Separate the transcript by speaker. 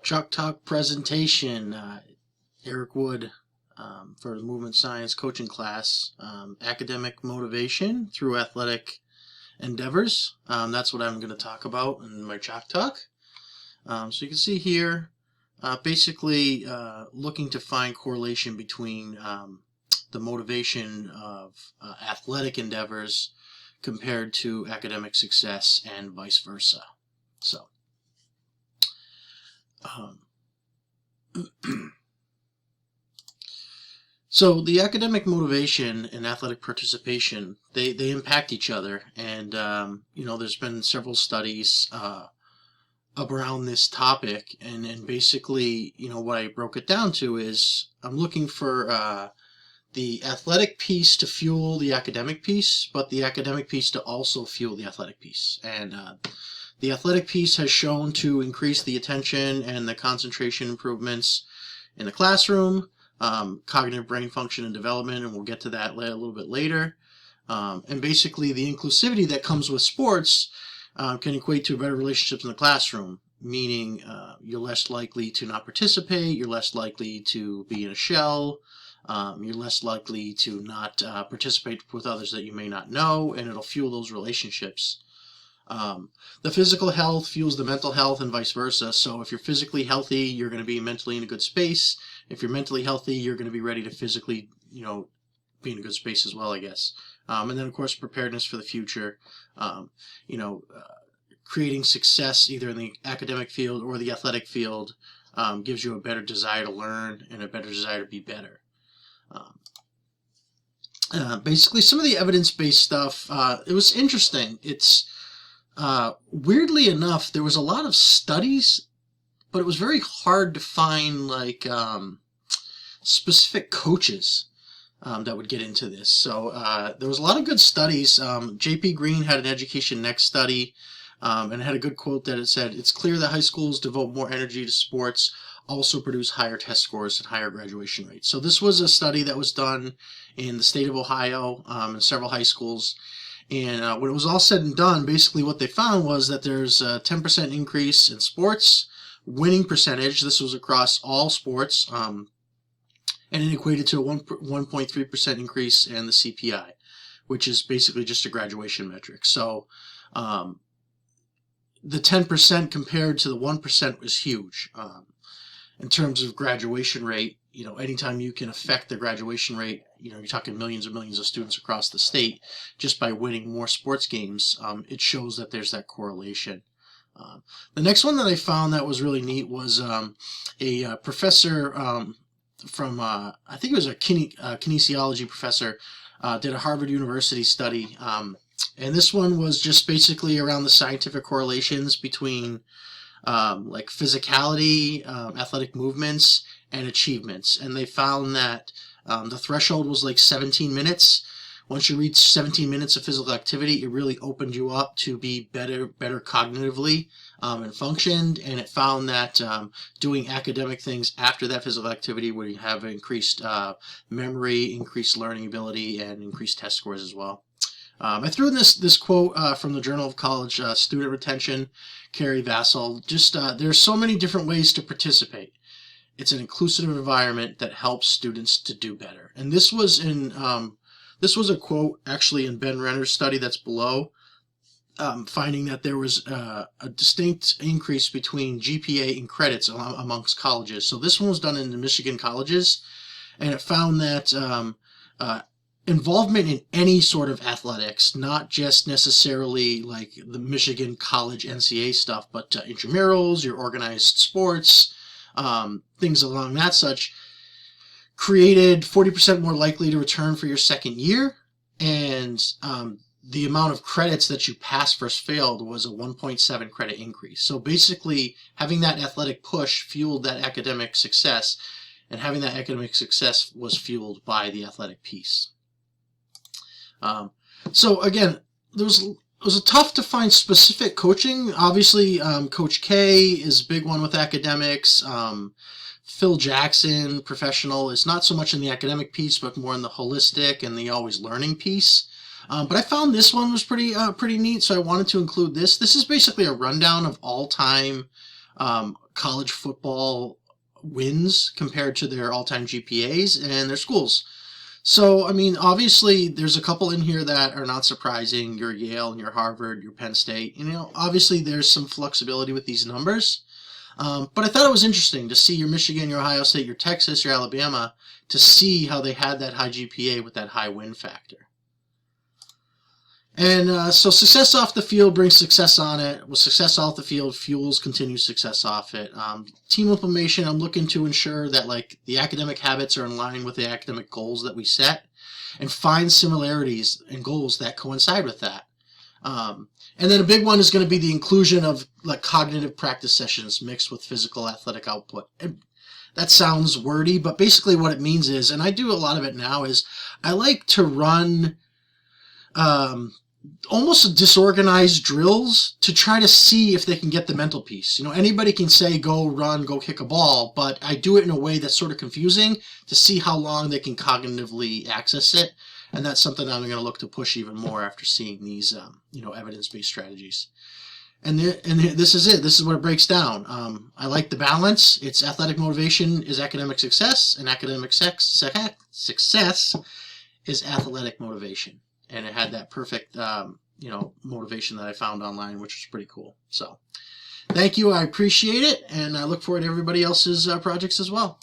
Speaker 1: Chalk Talk presentation. Eric Wood for the Movement Science coaching class. Academic motivation through athletic endeavors. That's what I'm going to talk about in my Chalk Talk. So you can see here, basically looking to find correlation between the motivation of athletic endeavors compared to academic success and vice versa. So the academic motivation and athletic participation, they impact each other, and there's been several studies around this topic, and basically, what I broke it down to is I'm looking for the athletic piece to fuel the academic piece, but the academic piece to also fuel the athletic piece. And the athletic piece has shown to increase the attention and the concentration improvements in the classroom, cognitive brain function and development, and we'll get to that a little bit later. And basically the inclusivity that comes with sports can equate to better relationships in the classroom, meaning you're less likely to not participate, you're less likely to be in a shell, you're less likely to not participate with others that you may not know, and it'll fuel those relationships. The physical health fuels the mental health and vice versa. So if you're physically healthy, you're going to be mentally in a good space. If you're mentally healthy, you're going to be ready to physically, be in a good space as well, I guess. And then, of course, preparedness for the future. Creating success either in the academic field or the athletic field gives you a better desire to learn and a better desire to be better. Basically, some of the evidence-based stuff, it was interesting. It's weirdly enough, there was a lot of studies, but it was very hard to find specific coaches that would get into this. So there was a lot of good studies. J.P. Green had an Education Next study, and it had a good quote that it said, "It's clear that high schools devote more energy to sports also produce higher test scores and higher graduation rates." So this was a study that was done in the state of Ohio in several high schools. And when it was all said and done, basically what they found was that there's a 10% increase in sports winning percentage. This was across all sports, and it equated to a 1.3% increase in the CPI, which is basically just a graduation metric. So the 10% compared to the 1% was huge. In terms of graduation rate, anytime you can affect the graduation rate, you're talking millions and millions of students across the state just by winning more sports games, it shows that there's that correlation. The next one that I found that was really neat was a professor from, I think it was a kinesiology professor, did a Harvard University study, and this one was just basically around the scientific correlations between physicality, athletic movements, and achievements. And they found that the threshold was 17 minutes. Once you reach 17 minutes of physical activity, it really opened you up to be better cognitively and functioned. And it found that doing academic things after that physical activity would have increased memory, increased learning ability, and increased test scores as well. I threw in this quote from the Journal of College Student Retention, Carrie Vassal. There's so many different ways to participate. It's an inclusive environment that helps students to do better. And this was a quote actually in Ben Renner's study that's below, finding that there was a distinct increase between GPA and credits amongst colleges. So this one was done in the Michigan colleges, and it found that involvement in any sort of athletics, not just necessarily like the Michigan college NCAA stuff, but intramurals, your organized sports, things along that such, created 40% more likely to return for your second year, and the amount of credits that you passed versus failed was a 1.7 credit increase. So basically, having that athletic push fueled that academic success, and having that academic success was fueled by the athletic piece. So again, it was tough to find specific coaching. Obviously, Coach K is a big one with academics. Phil Jackson, professional, is not so much in the academic piece, but more in the holistic and the always learning piece. But I found this one was pretty neat, so I wanted to include this. This is basically a rundown of all-time college football wins compared to their all-time GPAs and their schools. So, I mean, obviously, there's a couple in here that are not surprising. Your Yale and your Harvard, your Penn State. You know, obviously, there's some flexibility with these numbers. But I thought it was interesting to see your Michigan, your Ohio State, your Texas, your Alabama, to see how they had that high GPA with that high win factor. And so success off the field brings success on it. With success off the field fuels continued success off it. Team implementation, I'm looking to ensure that like the academic habits are in line with the academic goals that we set, and find similarities and goals that coincide with that. And then a big one is going to be the inclusion of like cognitive practice sessions mixed with physical athletic output. And that sounds wordy, but basically what it means is, and I do a lot of it now, is I like to run almost disorganized drills to try to see if they can get the mental piece. You know, anybody can say, go run, go kick a ball, but I do it in a way that's sort of confusing to see how long they can cognitively access it. And that's something I'm going to look to push even more after seeing these, evidence-based strategies. And this is it. This is what it breaks down. I like the balance. It's athletic motivation is academic success, and academic success is athletic motivation. And it had that perfect, motivation that I found online, which was pretty cool. So thank you. I appreciate it. And I look forward to everybody else's projects as well.